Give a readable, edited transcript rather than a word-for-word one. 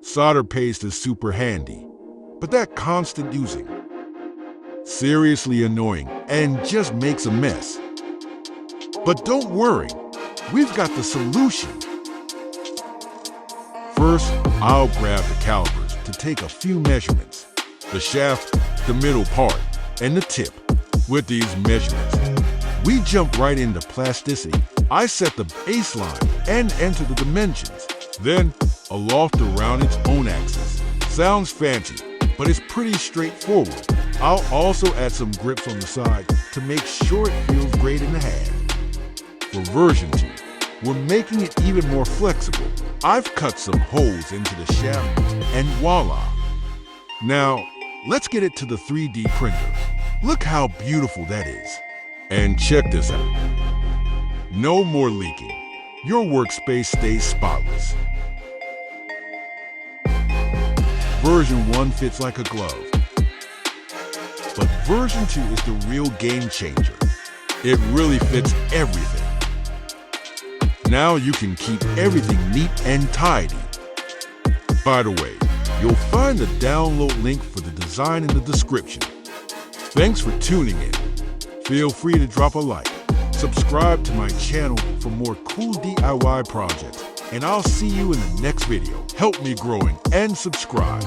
Solder paste is super handy, but that constant using, seriously annoying and just makes a mess. But don't worry, we've got the solution. First, I'll grab the calipers to take a few measurements. The shaft, the middle part, and the tip. With these measurements, we jump right into plasticity. I set the baseline and enter the dimensions. Then, a loft around its own axis. Sounds fancy, but it's pretty straightforward. I'll also add some grips on the side to make sure it feels great in the hand. For version 2, we're making it even more flexible. I've cut some holes into the shaft and voila! Now, let's get it to the 3D printer. Look how beautiful that is. And check this out. No more leaking. Your workspace stays spotless. Version 1 fits like a glove. But version 2 is the real game changer. It really fits everything. Now you can keep everything neat and tidy. By the way, you'll find the download link for the design in the description. Thanks for tuning in. Feel free to drop a like, subscribe to my channel for more cool DIY projects, and I'll see you in the next video. Help me growing and subscribe.